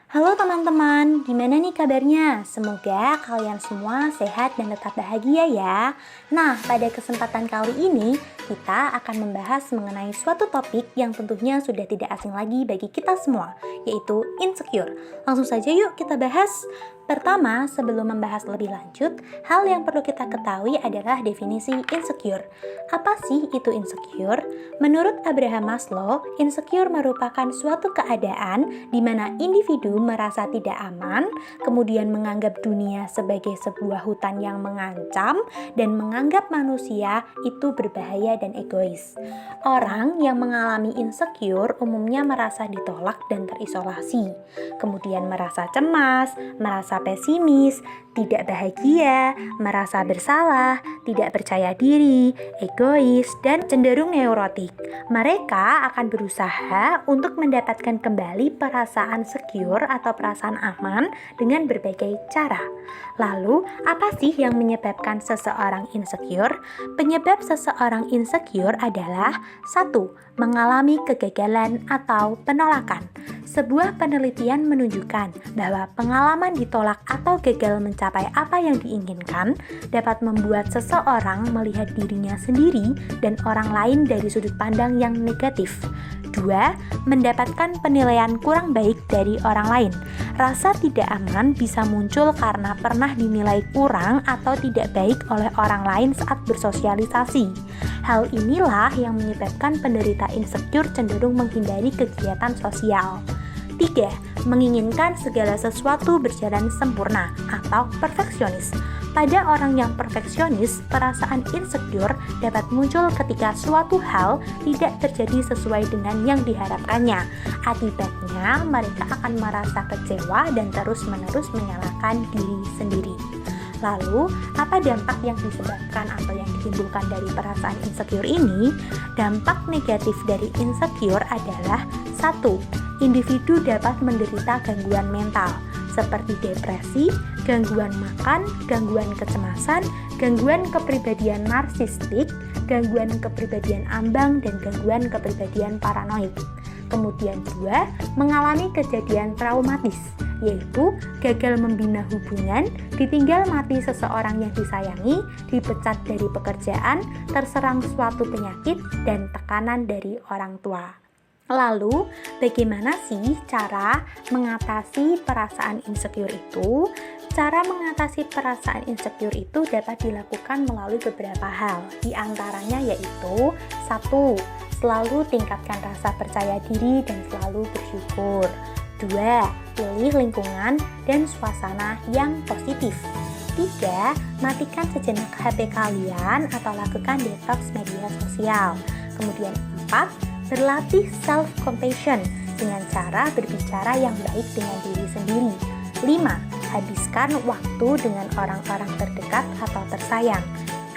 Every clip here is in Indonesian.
Halo teman-teman, gimana nih kabarnya? Semoga kalian semua sehat dan tetap bahagia ya. Nah, pada kesempatan kali ini kita akan membahas mengenai suatu topik yang tentunya sudah tidak asing lagi bagi kita semua, yaitu insecure. Langsung saja yuk kita bahas. Pertama, sebelum membahas lebih lanjut, hal yang perlu kita ketahui adalah definisi insecure. Apa sih itu insecure? Menurut Abraham Maslow, insecure merupakan suatu keadaan di mana individu merasa tidak aman, kemudian menganggap dunia sebagai sebuah hutan yang mengancam, dan menganggap manusia itu berbahaya dan egois. Orang yang mengalami insecure umumnya merasa ditolak dan terisolasi, kemudian merasa cemas, merasa pesimis, tidak bahagia, merasa bersalah, tidak percaya diri, egois, dan cenderung neurotik. Mereka akan berusaha untuk mendapatkan kembali perasaan secure atau perasaan aman dengan berbagai cara. Lalu, apa sih yang menyebabkan seseorang insecure? Penyebab seseorang insecure adalah 1. Mengalami kegagalan atau penolakan. Sebuah penelitian menunjukkan bahwa pengalaman ditolak atau gagal mencapai apa yang diinginkan dapat membuat seseorang melihat dirinya sendiri dan orang lain dari sudut pandang yang negatif. 2. Mendapatkan penilaian kurang baik dari orang lain. Rasa tidak aman bisa muncul karena pernah dinilai kurang atau tidak baik oleh orang lain saat bersosialisasi. Hal inilah yang menyebabkan penderita insecure cenderung menghindari kegiatan sosial. 3. Menginginkan segala sesuatu berjalan sempurna atau perfeksionis. Pada orang yang perfeksionis, perasaan insecure dapat muncul ketika suatu hal tidak terjadi sesuai dengan yang diharapkannya. Akibatnya, mereka akan merasa kecewa dan terus-menerus menyalahkan diri sendiri. Lalu, apa dampak yang disebabkan atau yang ditimbulkan dari perasaan insecure ini? Dampak negatif dari insecure adalah 1. Individu dapat menderita gangguan mental seperti depresi, gangguan makan, gangguan kecemasan, gangguan kepribadian narsistik, gangguan kepribadian ambang, dan gangguan kepribadian paranoid. Kemudian 2, mengalami kejadian traumatis, yaitu gagal membina hubungan, ditinggal mati seseorang yang disayangi, dipecat dari pekerjaan, terserang suatu penyakit, dan tekanan dari orang tua. Lalu, bagaimana sih cara mengatasi perasaan insecure itu? Cara mengatasi perasaan insecure itu dapat dilakukan melalui beberapa hal. Di antaranya yaitu 1. Selalu tingkatkan rasa percaya diri dan selalu bersyukur. 2. Pilih lingkungan dan suasana yang positif. 3. Matikan sejenak HP kalian atau lakukan detox media sosial. Kemudian 4. Berlatih self-compassion dengan cara berbicara yang baik dengan diri sendiri. 5. Habiskan waktu dengan orang-orang terdekat atau tersayang.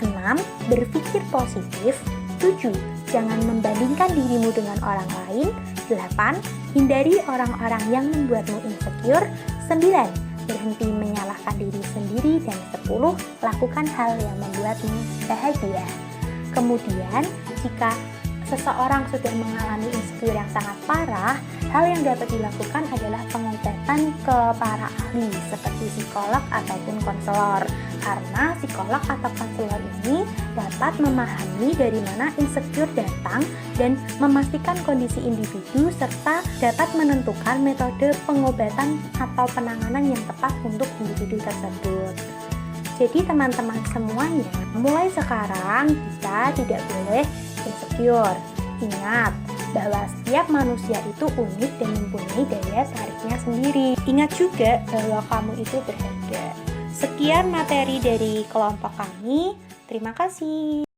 6. Berpikir positif. 7. Jangan membandingkan dirimu dengan orang lain. 8. Hindari orang-orang yang membuatmu insecure. 9. Berhenti menyalahkan diri sendiri. Dan 10. Lakukan hal yang membuatmu bahagia. Kemudian, jika seseorang sudah mengalami insecure yang sangat parah, hal yang dapat dilakukan adalah pengobatan ke para ahli seperti psikolog ataupun konselor. Karena psikolog atau konselor ini dapat memahami dari mana insecure datang dan memastikan kondisi individu serta dapat menentukan metode pengobatan atau penanganan yang tepat untuk individu tersebut. Jadi teman-teman semuanya, mulai sekarang kita tidak boleh insecure. Ingat bahwa setiap manusia itu unik dan mempunyai daya tariknya sendiri. Ingat juga bahwa kamu itu berharga. Sekian materi dari kelompok kami. Terima kasih.